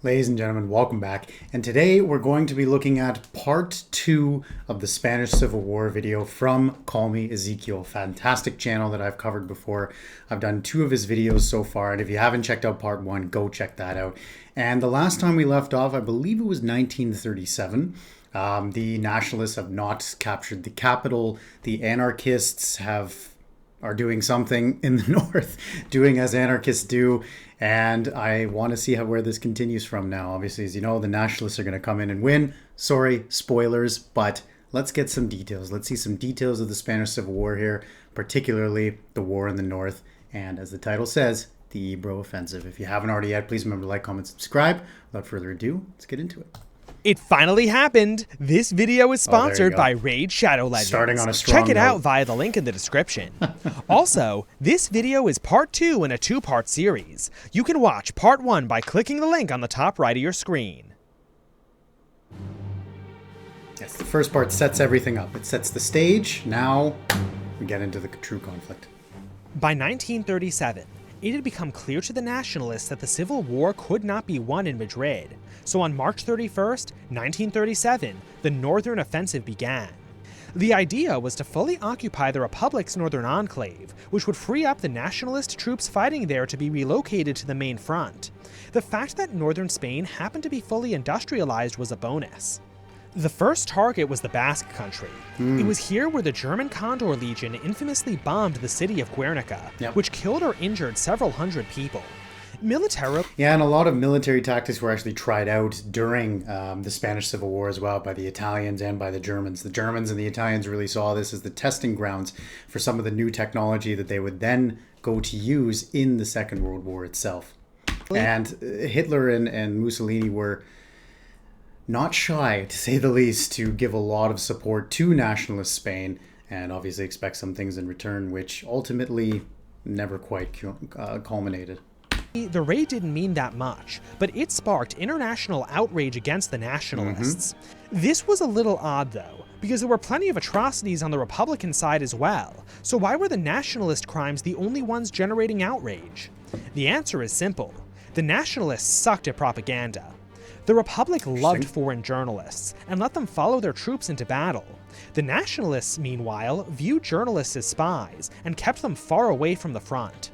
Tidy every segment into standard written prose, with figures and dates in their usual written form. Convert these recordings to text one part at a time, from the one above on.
Ladies and gentlemen, welcome back. And today we're going to be looking at part 2 of the Spanish Civil War video from CallMeEzekiel. Fantastic channel that I've covered before. I've done 2 of his videos so far, and if you haven't checked out part 1, go check that out. And the last time we left off, I believe it was 1937. The nationalists have not captured the capital. The anarchists are doing something in the north, doing as anarchists do. And I want to see where this continues from now. Obviously, as you know, the nationalists are going to come in and win. Sorry, spoilers, but let's get some details. Let's see some details of the Spanish Civil War here, particularly the war in the north. And as the title says, the Ebro Offensive. If you haven't already yet, please remember to like, comment, subscribe. Without further ado, let's get into it. It finally happened! This video is sponsored by Raid Shadow Legends. Starting on a strong Check it note. out via the link in the description. Also, this video is part 2 in a 2-part series. You can watch part 1 by clicking the link on the top right of your screen. Yes, the first part sets everything up. It sets the stage. Now we get into the true conflict. By 1937, it had become clear to the nationalists that the Civil War could not be won in Madrid. So on March 31st, 1937, the Northern Offensive began. The idea was to fully occupy the Republic's northern enclave, which would free up the nationalist troops fighting there to be relocated to the main front. The fact that northern Spain happened to be fully industrialized was a bonus. The first target was the Basque Country. It was here where the German Condor Legion infamously bombed the city of Guernica, which killed or injured several hundred people. Yeah, and a lot of military tactics were actually tried out during the Spanish Civil War as well by the Italians and by the Germans. The Germans and the Italians really saw this as the testing grounds for some of the new technology that they would then go to use in the Second World War itself. And Hitler and Mussolini were not shy, to say the least, to give a lot of support to nationalist Spain and obviously expect some things in return, which ultimately never quite culminated. The raid didn't mean that much, but it sparked international outrage against the nationalists. This was a little odd though, because there were plenty of atrocities on the Republican side as well, so why were the nationalist crimes the only ones generating outrage? The answer is simple. The nationalists sucked at propaganda. The Republic loved foreign journalists and let them follow their troops into battle. The nationalists, meanwhile, viewed journalists as spies and kept them far away from the front.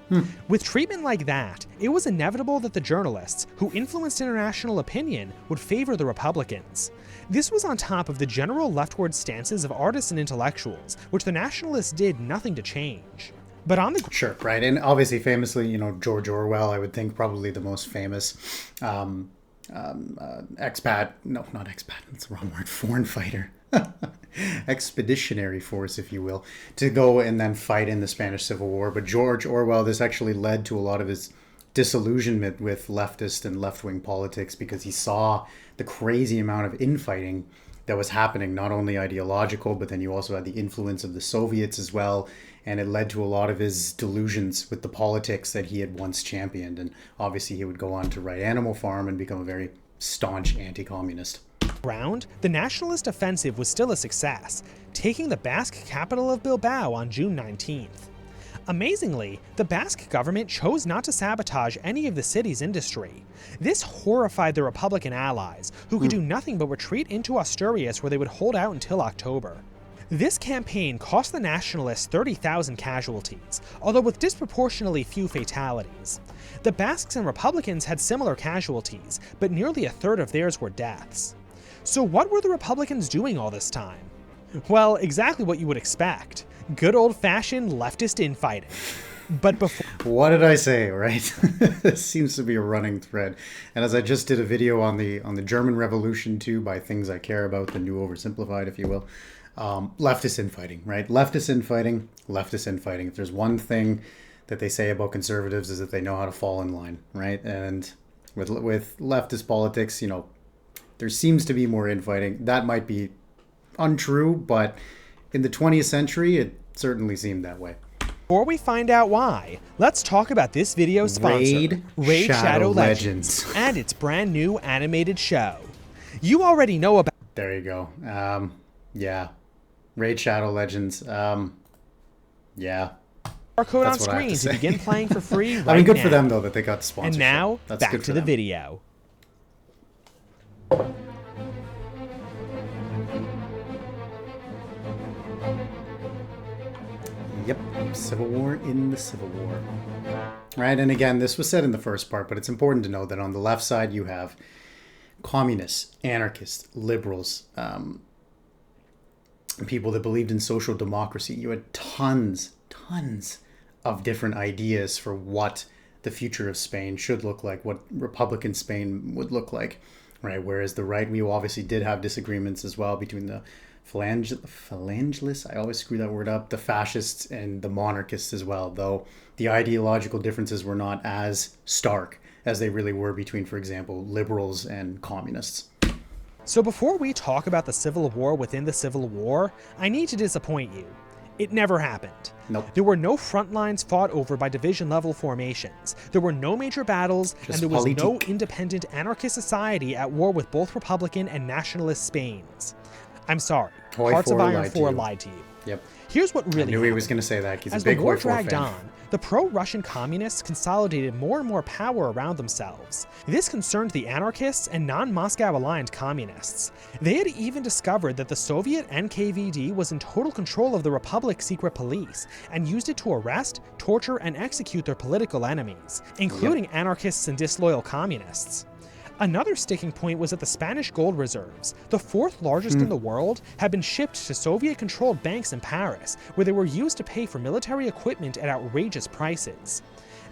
With treatment like that, it was inevitable that the journalists, who influenced international opinion, would favor the Republicans. This was on top of the general leftward stances of artists and intellectuals, which the nationalists did nothing to change. But on the Sure, right, and obviously famously, you know, George Orwell, I would think probably the most famous expat, no, not expat, that's the wrong word, foreign fighter, expeditionary force, if you will, to go and then fight in the Spanish Civil War. But George Orwell, this actually led to a lot of his disillusionment with leftist and left-wing politics because he saw the crazy amount of infighting that was happening, not only ideological, but then you also had the influence of the Soviets as well, and it led to a lot of his delusions with the politics that he had once championed. And obviously he would go on to write Animal Farm and become a very staunch anti-communist. The nationalist offensive was still a success, taking the Basque capital of Bilbao on June 19th. Amazingly, the Basque government chose not to sabotage any of the city's industry. This horrified the Republican allies, who could do nothing but retreat into Asturias, where they would hold out until October. This campaign cost the nationalists 30,000 casualties, although with disproportionately few fatalities. The Basques and Republicans had similar casualties, but nearly a third of theirs were deaths. So what were the Republicans doing all this time? Well, exactly what you would expect. Good old-fashioned leftist infighting. But before... What did I say, right? This seems to be a running thread. And as I just did a video on the German Revolution too, by Things I Care About, the new oversimplified, if you will, leftist infighting, right? Leftist infighting, leftist infighting. If there's one thing that they say about conservatives is that they know how to fall in line, right? And with leftist politics, you know, there seems to be more infighting. That might be untrue, but in the 20th century, it certainly seemed that way. Before we find out why, let's talk about this video's sponsor, Raid Shadow Legends, and its brand new animated show. You already know about... There you go. Yeah. Raid Shadow Legends. Yeah. Our code on screen to begin playing for free right now. I mean, good for them, though, that they got the sponsorship. And now, That's back to the video. Yep, civil war in the Civil War. Right, and again, this was said in the first part, but it's important to know that on the left side you have communists, anarchists, liberals, people that believed in social democracy. You had tons of different ideas for what the future of Spain should look like, what Republican Spain would look like, right? Whereas the right, we obviously did have disagreements as well between the phalangelists, I always screw that word up, the fascists and the monarchists as well, though the ideological differences were not as stark as they really were between, for example, liberals and communists. So before we talk about the Civil War within the Civil War, I need to disappoint you. It never happened. Nope. There were no front lines fought over by division-level formations. There were no major battles, and there was no independent anarchist society at war with both Republican and nationalist Spains. I'm sorry. Hearts of Iron 4 lied to you. Yep. Here's what really happened. I knew he was going to say that. He's As a big the war Hoi 4 dragged fan. on, the pro-Russian communists consolidated more and more power around themselves. This concerned the anarchists and non-Moscow aligned communists. They had even discovered that the Soviet NKVD was in total control of the Republic's secret police and used it to arrest, torture, and execute their political enemies, including anarchists and disloyal communists. Another sticking point was that the Spanish gold reserves, the fourth largest in the world, had been shipped to Soviet-controlled banks in Paris, where they were used to pay for military equipment at outrageous prices.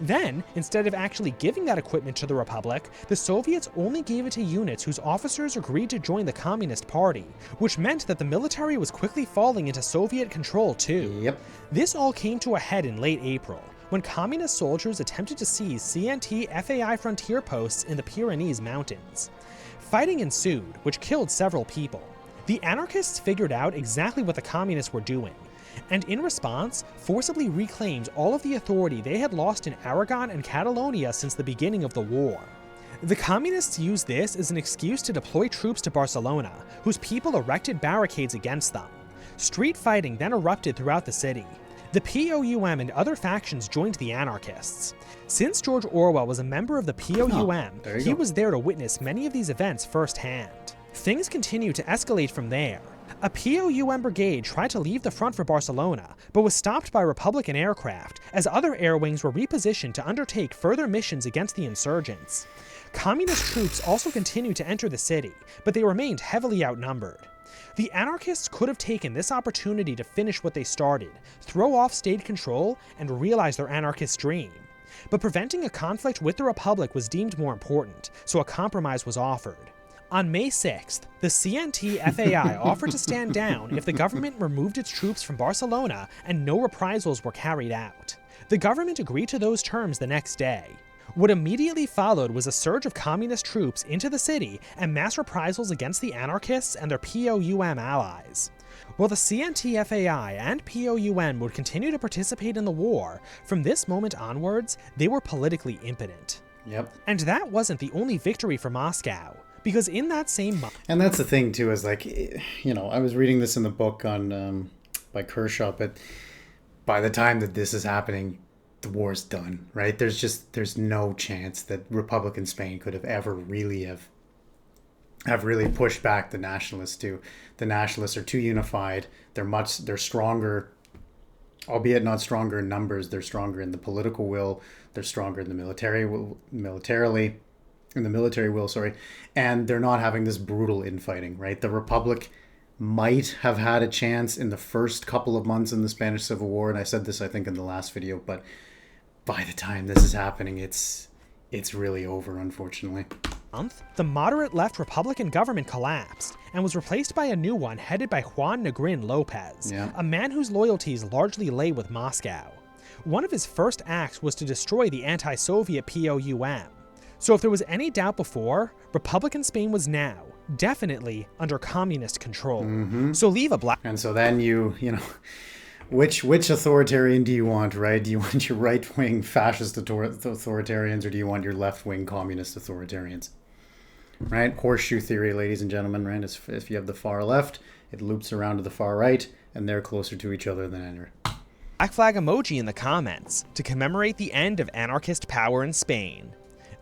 Then, instead of actually giving that equipment to the Republic, the Soviets only gave it to units whose officers agreed to join the Communist Party, which meant that the military was quickly falling into Soviet control too. Yep. This all came to a head in late April, when communist soldiers attempted to seize CNT FAI frontier posts in the Pyrenees Mountains. Fighting ensued, which killed several people. The anarchists figured out exactly what the communists were doing, and in response, forcibly reclaimed all of the authority they had lost in Aragon and Catalonia since the beginning of the war. The communists used this as an excuse to deploy troops to Barcelona, whose people erected barricades against them. Street fighting then erupted throughout the city. The POUM and other factions joined the anarchists. Since George Orwell was a member of the POUM, he was there to witness many of these events firsthand. Things continued to escalate from there. A POUM brigade tried to leave the front for Barcelona, but was stopped by Republican aircraft, as other air wings were repositioned to undertake further missions against the insurgents. Communist troops also continued to enter the city, but they remained heavily outnumbered. The anarchists could have taken this opportunity to finish what they started, throw off state control, and realize their anarchist dream. But preventing a conflict with the Republic was deemed more important, so a compromise was offered. On May 6th, the CNT FAI offered to stand down if the government removed its troops from Barcelona and no reprisals were carried out. The government agreed to those terms the next day. What immediately followed was a surge of communist troops into the city and mass reprisals against the anarchists and their POUM allies. While the CNT FAI and POUM would continue to participate in the war, from this moment onwards, they were politically impotent. Yep. And that wasn't the only victory for Moscow, because in that same month... And that's the thing too, is like, you know, I was reading this in the book on by Kershaw, but by the time that this is happening, the war's done, right? There's no chance that Republican Spain could have ever really have really pushed back the nationalists too. The nationalists are too unified. They're stronger, albeit not stronger in numbers. They're stronger in the political will. They're stronger in the military will, and they're not having this brutal infighting, right? The Republic might have had a chance in the first couple of months in the Spanish Civil War, and I said this I think in the last video, but by the time this is happening, it's really over, unfortunately. The moderate left Republican government collapsed and was replaced by a new one headed by Juan Negrin Lopez, a man whose loyalties largely lay with Moscow. One of his first acts was to destroy the anti-Soviet POUM. So if there was any doubt before, Republican Spain was now definitely under communist control. So leave a black... And so then you know, which authoritarian do you want, right? Do you want your right-wing fascist authoritarians, or do you want your left-wing communist authoritarians? Right? Horseshoe theory, ladies and gentlemen, right? If you have the far left, it loops around to the far right, and they're closer to each other than ever. Black flag emoji in the comments to commemorate the end of anarchist power in Spain.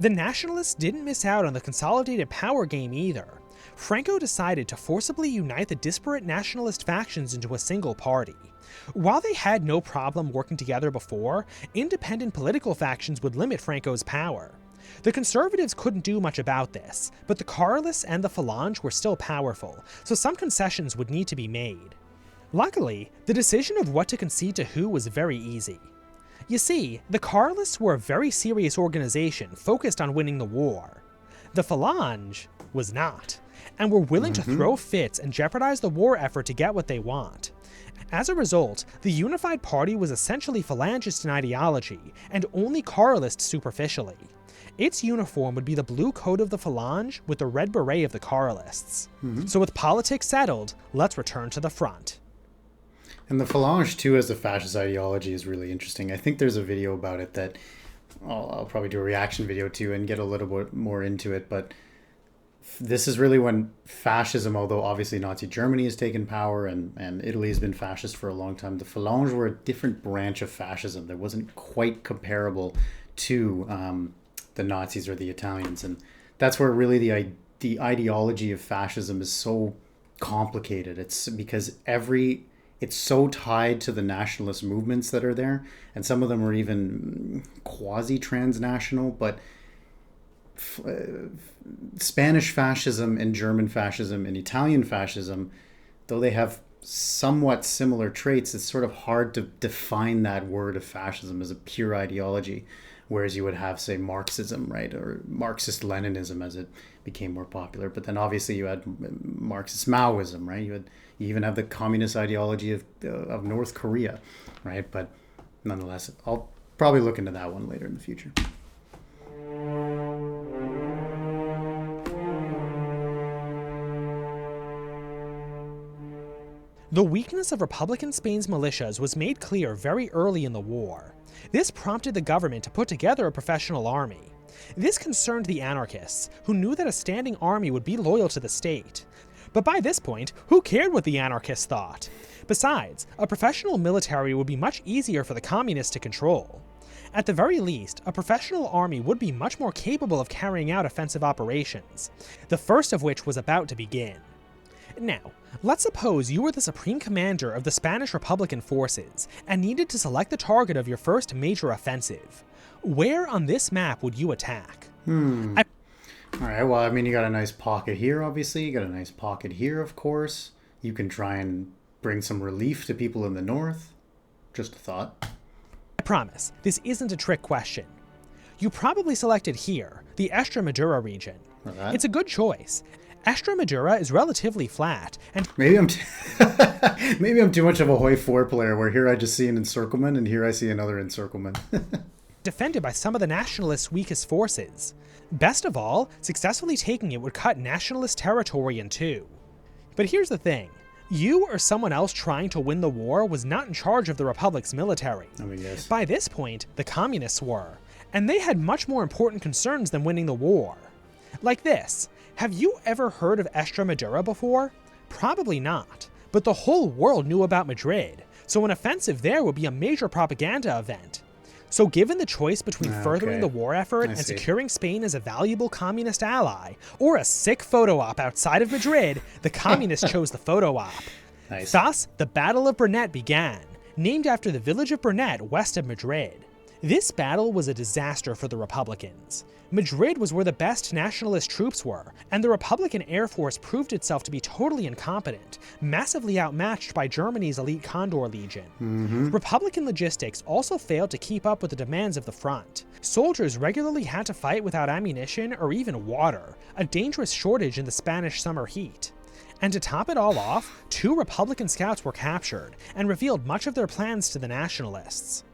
The nationalists didn't miss out on the consolidated power game either. Franco decided to forcibly unite the disparate nationalist factions into a single party. While they had no problem working together before, independent political factions would limit Franco's power. The conservatives couldn't do much about this, but the Carlists and the Phalange were still powerful, so some concessions would need to be made. Luckily, the decision of what to concede to who was very easy. You see, the Carlists were a very serious organization focused on winning the war. The Phalange was not, and were willing to throw fits and jeopardize the war effort to get what they want. As a result, the unified party was essentially Phalangist in ideology, and only Carlist superficially. Its uniform would be the blue coat of the Phalange with the red beret of the Carlists. So with politics settled, let's return to the front. And the Phalange, too, as a fascist ideology is really interesting. I think there's a video about it that I'll probably do a reaction video to and get a little bit more into it, but this is really when fascism, although obviously Nazi Germany has taken power and Italy has been fascist for a long time, the Phalange were a different branch of fascism that wasn't quite comparable to the Nazis or the Italians. And that's where really the ideology of fascism is so complicated. It's because it's so tied to the nationalist movements that are there, and some of them are even quasi-transnational, but Spanish fascism and German fascism and Italian fascism, though they have somewhat similar traits, it's sort of hard to define that word of fascism as a pure ideology, whereas you would have, say, Marxism, right, or Marxist-Leninism as it became more popular. But then obviously you had Marxist Maoism, right? You even have the communist ideology of North Korea, right? But nonetheless, I'll probably look into that one later in the future. The weakness of Republican Spain's militias was made clear very early in the war. This prompted the government to put together a professional army. This concerned the anarchists, who knew that a standing army would be loyal to the state. But by this point, who cared what the anarchists thought? Besides, a professional military would be much easier for the communists to control. At the very least, a professional army would be much more capable of carrying out offensive operations, the first of which was about to begin. Now, let's suppose you were the supreme commander of the Spanish Republican forces and needed to select the target of your first major offensive. Where on this map would you attack? All right, well, I mean, you got a nice pocket here, obviously. You got a nice pocket here, of course. You can try and bring some relief to people in the north. Just a thought. I promise, this isn't a trick question. You probably selected here, the Extremadura region. It's a good choice. Extremadura is relatively flat, and maybe I'm too much of a Hoi 4 player, where here I just see an encirclement and here I see another encirclement. defended by some of the nationalists' weakest forces. Best of all, successfully taking it would cut nationalist territory in two. But here's the thing. You or someone else trying to win the war was not in charge of the Republic's military. I mean, yes. By this point, the communists were, and they had much more important concerns than winning the war. Like this. Have you ever heard of Extremadura before? Probably not, but the whole world knew about Madrid, so an offensive there would be a major propaganda event. So given the choice between furthering the war effort and securing Spain as a valuable communist ally, or a sick photo op outside of Madrid, the communists chose the photo op. Nice. Thus, the Battle of Burnett began, named after the village of Burnett west of Madrid. This battle was a disaster for the Republicans. Madrid was where the best nationalist troops were, and the Republican Air Force proved itself to be totally incompetent, massively outmatched by Germany's elite Condor Legion. Republican logistics also failed to keep up with the demands of the front. Soldiers regularly had to fight without ammunition or even water, a dangerous shortage in the Spanish summer heat. And to top it all off, 2 Republican scouts were captured, and revealed much of their plans to the nationalists.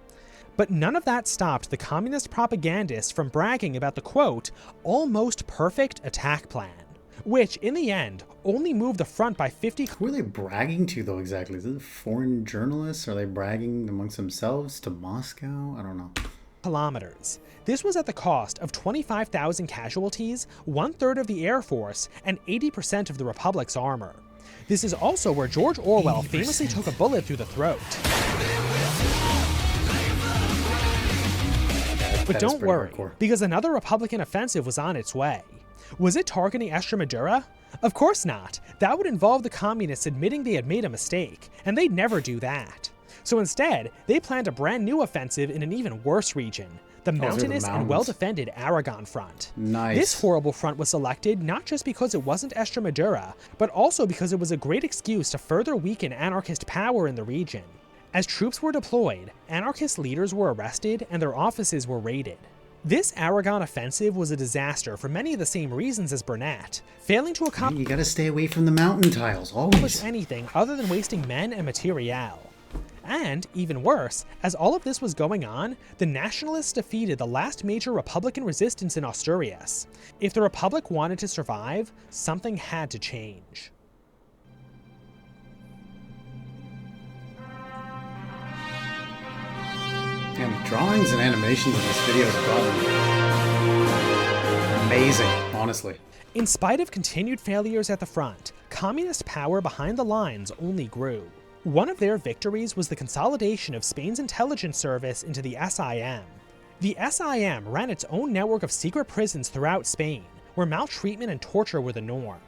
But none of that stopped the communist propagandists from bragging about the, quote, almost perfect attack plan, which, in the end, only moved the front by 50... Who are they bragging to, though, exactly? Is it foreign journalists? Are they bragging amongst themselves to Moscow? I don't know. ...kilometers. This was at the cost of 25,000 casualties, 1/3 of the Air Force, and 80% of the Republic's armor. This is also where George Orwell famously took a bullet through the throat. But That is don't pretty worry, hardcore. because another Republican offensive was on its way. Was it targeting Extremadura? Of course not. That would involve the communists admitting they had made a mistake, and they'd never do that. So instead, they planned a brand new offensive in an even worse region, the mountainous and well-defended Aragon front. Nice. This horrible front was selected not just because it wasn't Extremadura, but also because it was a great excuse to further weaken anarchist power in the region. As troops were deployed, anarchist leaders were arrested and their offices were raided. This Aragon offensive was a disaster for many of the same reasons as Burnett, failing to accomplish You gotta stay away from the mountain tiles, always. anything other than wasting men and materiel. And, even worse, as all of this was going on, the Nationalists defeated the last major Republican resistance in Asturias. If the Republic wanted to survive, something had to change. And the drawings and animations in this video have gotten amazing, honestly. In spite of continued failures at the front, communist power behind the lines only grew. One of their victories was the consolidation of Spain's intelligence service into the SIM. The SIM ran its own network of secret prisons throughout Spain, where maltreatment and torture were the norm.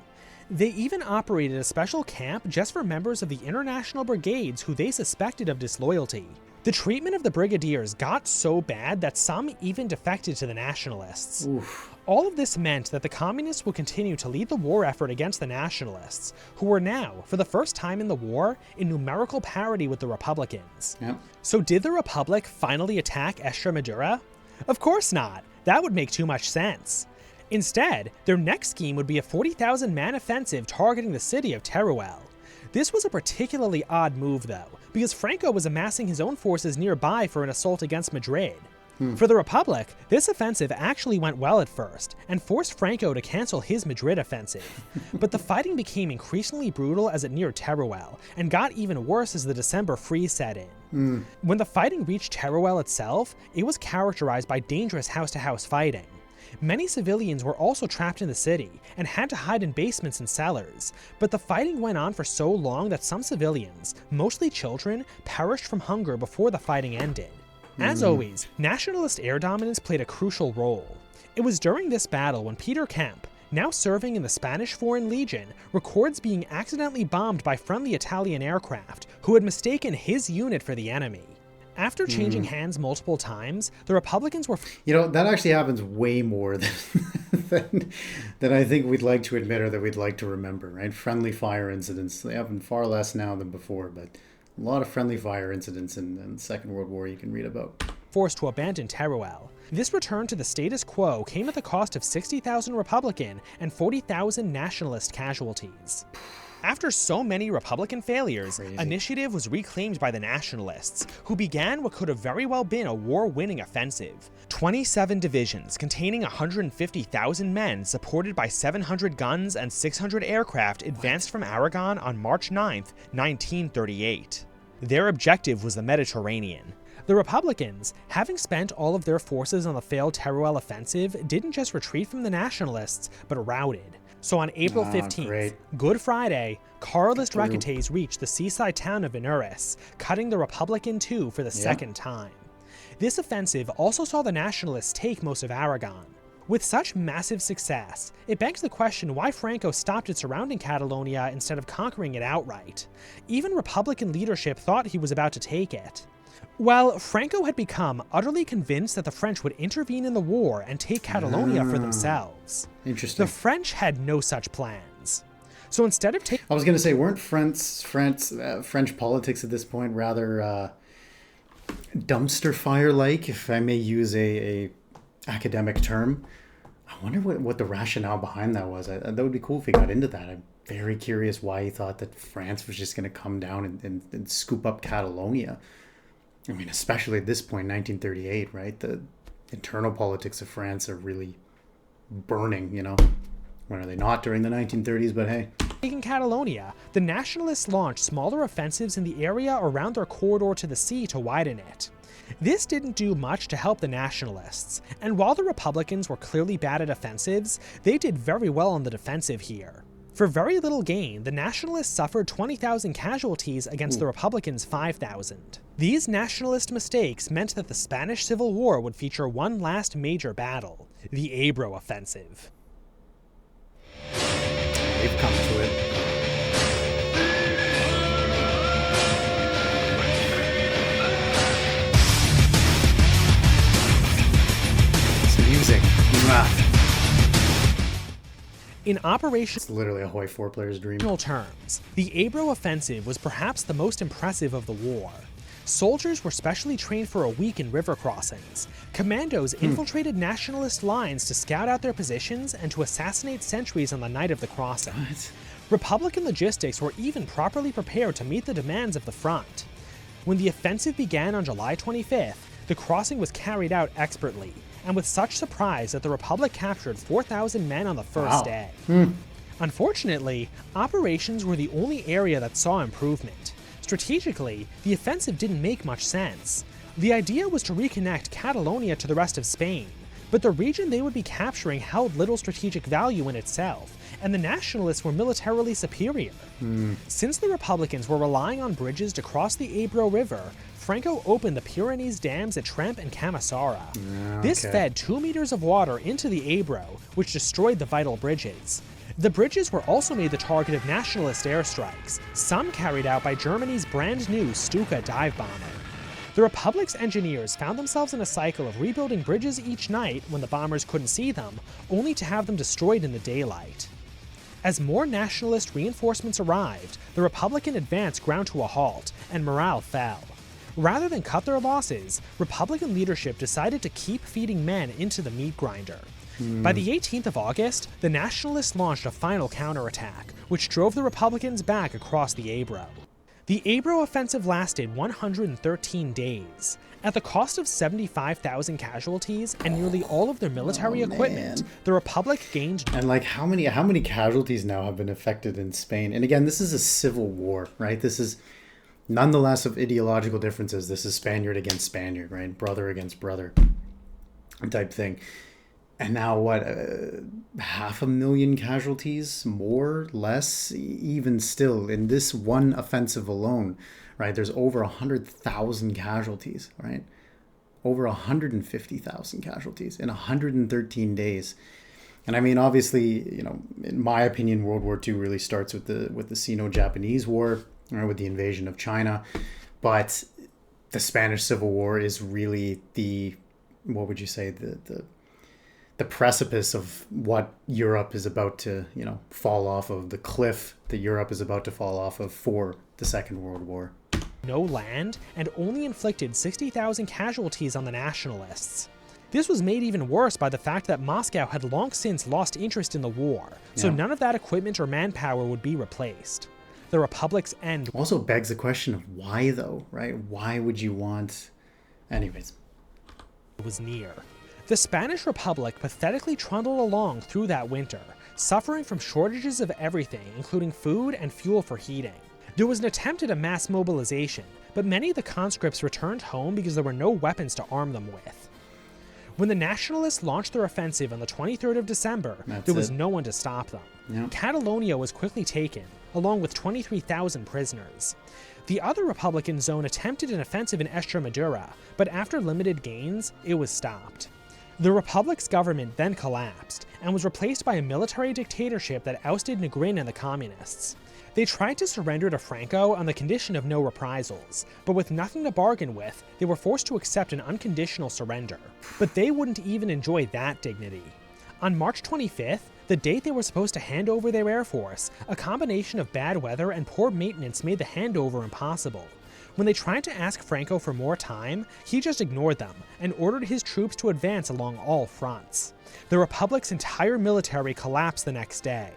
They even operated a special camp just for members of the international brigades who they suspected of disloyalty. The treatment of the brigadiers got so bad that some even defected to the nationalists. Oof. All of this meant that the communists would continue to lead the war effort against the nationalists, who were now, for the first time in the war, in numerical parity with the Republicans. Yep. So did the Republic finally attack Extremadura? Of course not. That would make too much sense. Instead, their next scheme would be a 40,000-man offensive targeting the city of Teruel. This was a particularly odd move, though, because Franco was amassing his own forces nearby for an assault against Madrid. For the Republic, this offensive actually went well at first, and forced Franco to cancel his Madrid offensive. But the fighting became increasingly brutal as it neared Teruel, and got even worse as the December freeze set in. When the fighting reached Teruel itself, it was characterized by dangerous house-to-house fighting. Many civilians were also trapped in the city, and had to hide in basements and cellars, but the fighting went on for so long that some civilians, mostly children, perished from hunger before the fighting ended. As always, nationalist air dominance played a crucial role. It was during this battle when Peter Kemp, now serving in the Spanish Foreign Legion, records being accidentally bombed by friendly Italian aircraft, who had mistaken his unit for the enemy. After changing hands multiple times, the Republicans were... You know, that actually happens way more than I think we'd like to admit or that we'd like to remember, right? Friendly fire incidents, they happen far less now than before, but a lot of friendly fire incidents in the Second World War you can read about. Forced to abandon Teruel. This return to the status quo came at the cost of 60,000 Republican and 40,000 nationalist casualties. After so many Republican failures, initiative was reclaimed by the nationalists, who began what could have very well been a war-winning offensive. 27 divisions containing 150,000 men supported by 700 guns and 600 aircraft advanced from Aragon on March 9, 1938. Their objective was the Mediterranean. The Republicans, having spent all of their forces on the failed Teruel offensive, didn't just retreat from the nationalists, but routed. So on April 15th, Good Friday, Carlist Requetés reached the seaside town of Veneris, cutting the Republic in two for the second time. This offensive also saw the nationalists take most of Aragon. With such massive success, it begs the question why Franco stopped at surrounding Catalonia instead of conquering it outright. Even Republican leadership thought he was about to take it. Well, Franco had become utterly convinced that the French would intervene in the war and take Catalonia for themselves. Interesting. The French had no such plans. So instead of taking... I was going to say, weren't French politics at this point rather dumpster fire-like, if I may use a academic term? I wonder what the rationale behind that was. That would be cool if he got into that. I'm very curious why he thought that France was just going to come down and scoop up Catalonia. I mean, especially at this point, 1938, right? The internal politics of France are really burning, you know. When are they not during the 1930s, but hey. Taking Catalonia, the nationalists launched smaller offensives in the area around their corridor to the sea to widen it. This didn't do much to help the nationalists, and while the Republicans were clearly bad at offensives, they did very well on the defensive here. For very little gain, the Nationalists suffered 20,000 casualties against the Republicans' 5,000. These nationalist mistakes meant that the Spanish Civil War would feature one last major battle, the Ebro Offensive. They've come to it. It's music. In Operation It's literally a Hoi 4 player's dream. terms, the Ebro Offensive was perhaps the most impressive of the war. Soldiers were specially trained for a week in river crossings. Commandos infiltrated nationalist lines to scout out their positions and to assassinate sentries on the night of the crossing. What? Republican logistics were even properly prepared to meet the demands of the front. When the offensive began on July 25th, the crossing was carried out expertly, and with such surprise that the Republic captured 4,000 men on the first day. Unfortunately, operations were the only area that saw improvement. Strategically, the offensive didn't make much sense. The idea was to reconnect Catalonia to the rest of Spain, but the region they would be capturing held little strategic value in itself, and the nationalists were militarily superior. Since the Republicans were relying on bridges to cross the Ebro River, Franco opened the Pyrenees dams at Tremp and Camisara. This fed 2 meters of water into the Ebro, which destroyed the vital bridges. The bridges were also made the target of nationalist airstrikes, some carried out by Germany's brand new Stuka dive bomber. The Republic's engineers found themselves in a cycle of rebuilding bridges each night when the bombers couldn't see them, only to have them destroyed in the daylight. As more nationalist reinforcements arrived, the Republican advance ground to a halt, and morale fell. Rather than cut their losses, Republican leadership decided to keep feeding men into the meat grinder. By the 18th of August, the Nationalists launched a final counterattack, which drove the Republicans back across the Ebro. The Ebro offensive lasted 113 days. At the cost of 75,000 casualties and nearly all of their military equipment, the Republic gained... And like how many casualties now have been affected in Spain? And again, this is a civil war, right? This is nonetheless of ideological differences. This is Spaniard against Spaniard, right? Brother against brother type thing. And now what, 500,000 casualties, more, less, even still in this one offensive alone, right? There's over 100,000 casualties, right? Over 150,000 casualties in 113 days. And I mean, obviously, you know, in my opinion, World War II really starts with the Sino-Japanese War, right, with the invasion of China. But the Spanish Civil War is really the, what would you say, the precipice of what Europe is about to, you know, fall off of, the cliff that Europe is about to fall off of for the Second World War. No land, and only inflicted 60,000 casualties on the nationalists. This was made even worse by the fact that Moscow had long since lost interest in the war, so none of that equipment or manpower would be replaced. The Republic's end Also begs the question of why though, right? Why would you want... Anyways. was near. The Spanish Republic pathetically trundled along through that winter, suffering from shortages of everything, including food and fuel for heating. There was an attempt at a mass mobilization, but many of the conscripts returned home because there were no weapons to arm them with. When the Nationalists launched their offensive on the 23rd of December, there was no one to stop them. Yep. Catalonia was quickly taken, along with 23,000 prisoners. The other Republican zone attempted an offensive in Extremadura, but after limited gains, it was stopped. The Republic's government then collapsed, and was replaced by a military dictatorship that ousted Negrin and the Communists. They tried to surrender to Franco on the condition of no reprisals, but with nothing to bargain with, they were forced to accept an unconditional surrender. But they wouldn't even enjoy that dignity. On March 25th, the date they were supposed to hand over their air force, a combination of bad weather and poor maintenance made the handover impossible. When they tried to ask Franco for more time, he just ignored them and ordered his troops to advance along all fronts. The Republic's entire military collapsed the next day.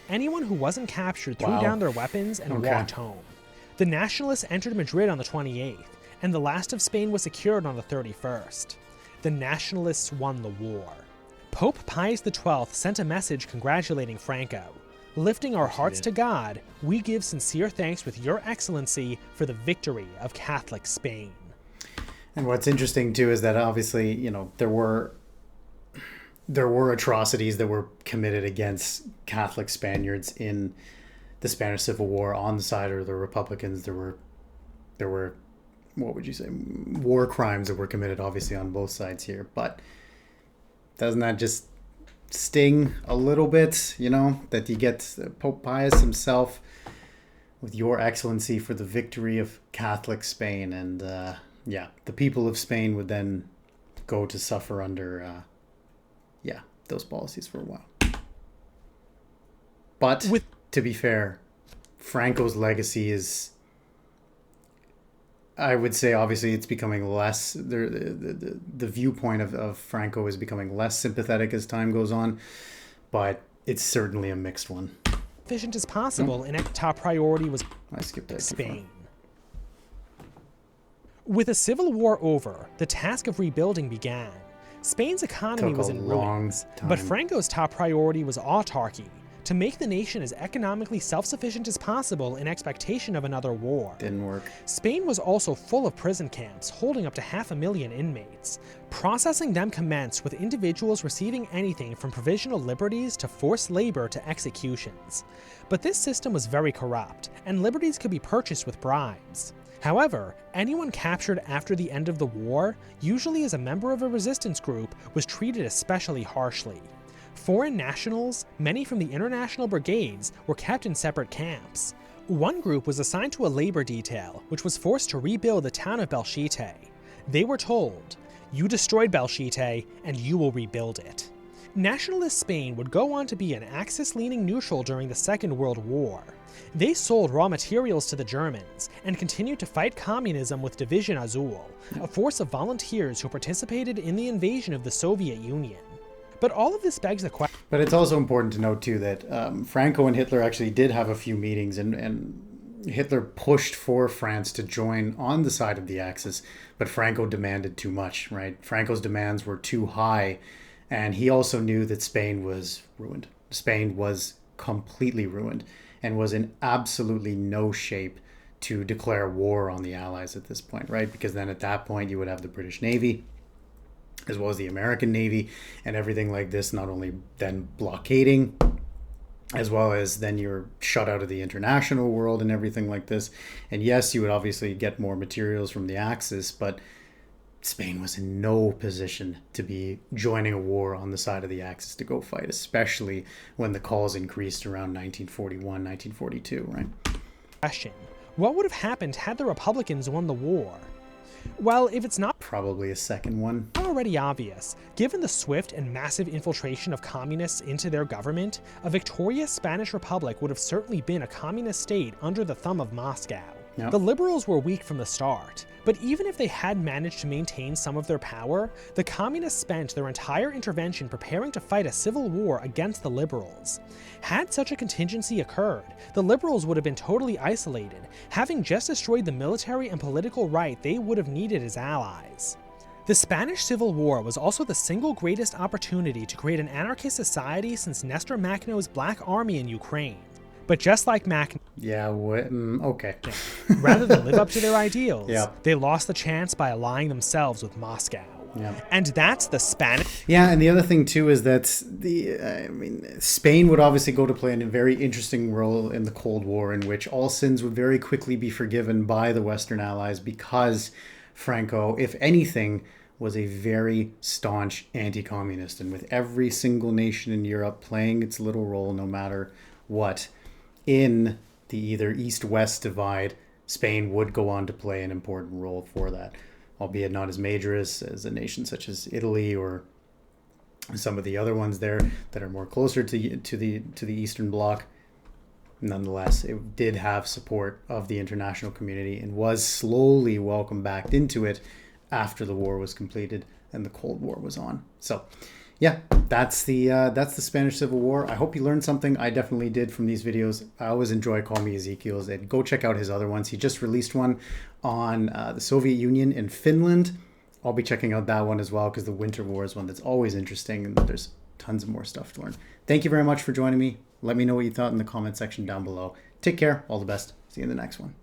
Anyone who wasn't captured threw down their weapons and walked home. The Nationalists entered Madrid on the 28th, and the last of Spain was secured on the 31st. The Nationalists won the war. Pope Pius XII sent a message congratulating Franco. Lifting our hearts to God, we give sincere thanks with your excellency for the victory of Catholic Spain. And what's interesting too is that obviously, you know, there were there were atrocities that were committed against Catholic Spaniards in the Spanish Civil War on the side of the Republicans. There were what would you say, war crimes that were committed obviously on both sides here. But doesn't that just sting a little bit, you know, that you get Pope Pius himself with your excellency for the victory of Catholic Spain, and the people of Spain would then go to suffer under those policies for a while. But to be fair, Franco's legacy is, I would say, obviously it's becoming less, the viewpoint of Franco is becoming less sympathetic as time goes on, but it's certainly a mixed one. Efficient as possible, and top priority was I skipped that Spain. With the Civil War over, the task of rebuilding began. Spain's economy was in ruins, but Franco's top priority was autarky, to make the nation as economically self-sufficient as possible in expectation of another war. Didn't work. Spain was also full of prison camps, holding up to 500,000 inmates. Processing them commenced with individuals receiving anything from provisional liberties to forced labor to executions. But this system was very corrupt, and liberties could be purchased with bribes. However, anyone captured after the end of the war, usually as a member of a resistance group, was treated especially harshly. Foreign nationals, many from the international brigades, were kept in separate camps. One group was assigned to a labor detail, which was forced to rebuild the town of Belchite. They were told, "You destroyed Belchite, and you will rebuild it." Nationalist Spain would go on to be an Axis-leaning neutral during the Second World War. They sold raw materials to the Germans, and continued to fight communism with Division Azul, a force of volunteers who participated in the invasion of the Soviet Union. But all of this begs the question. But it's also important to note, too, that Franco and Hitler actually did have a few meetings, and Hitler pushed for France to join on the side of the Axis, but Franco demanded too much, right? Franco's demands were too high, and he also knew that Spain was ruined. Spain was completely ruined and was in absolutely no shape to declare war on the Allies at this point, right? Because then at that point you would have the British Navy as well as the American Navy and everything like this, not only then blockading, as well as then you're shut out of the international world and everything like this. And yes, you would obviously get more materials from the Axis, but Spain was in no position to be joining a war on the side of the Axis to go fight, especially when the calls increased around 1941, 1942, right? Question: what would have happened had the Republicans won the war? Well, if it's not probably a second one. Already obvious, given the swift and massive infiltration of communists into their government, a victorious Spanish Republic would have certainly been a communist state under the thumb of Moscow. Yep. The liberals were weak from the start, but even if they had managed to maintain some of their power, the communists spent their entire intervention preparing to fight a civil war against the liberals. Had such a contingency occurred, the liberals would have been totally isolated, having just destroyed the military and political right they would have needed as allies. The Spanish Civil War was also the single greatest opportunity to create an anarchist society since Nestor Makhno's Black Army in Ukraine. But just like Makhno, okay. rather than live up to their ideals, Yeah. they lost the chance by allying themselves with Moscow. Yeah. And that's the Spanish. Yeah, and the other thing too is that Spain would obviously go to play a very interesting role in the Cold War, in which all sins would very quickly be forgiven by the Western Allies, because Franco, if anything, was a very staunch anti-communist, and with every single nation in Europe playing its little role, no matter what, in the either East-West divide, Spain would go on to play an important role for that, albeit not as major as a nation such as Italy or some of the other ones there that are more closer to the Eastern Bloc. Nonetheless, it did have support of the international community and was slowly welcomed back into it after the war was completed and the Cold War was on. So yeah, that's the Spanish Civil War. I hope you learned something. I definitely did from these videos. I always enjoy CallMeEzekiel's, and go check out his other ones. He just released one on the Soviet Union in Finland. I'll be checking out that one as well, because the Winter War is one that's always interesting, and there's tons of more stuff to learn. Thank you very much for joining me. Let me know what you thought in the comment section down below. Take care. All the best. See you in the next one.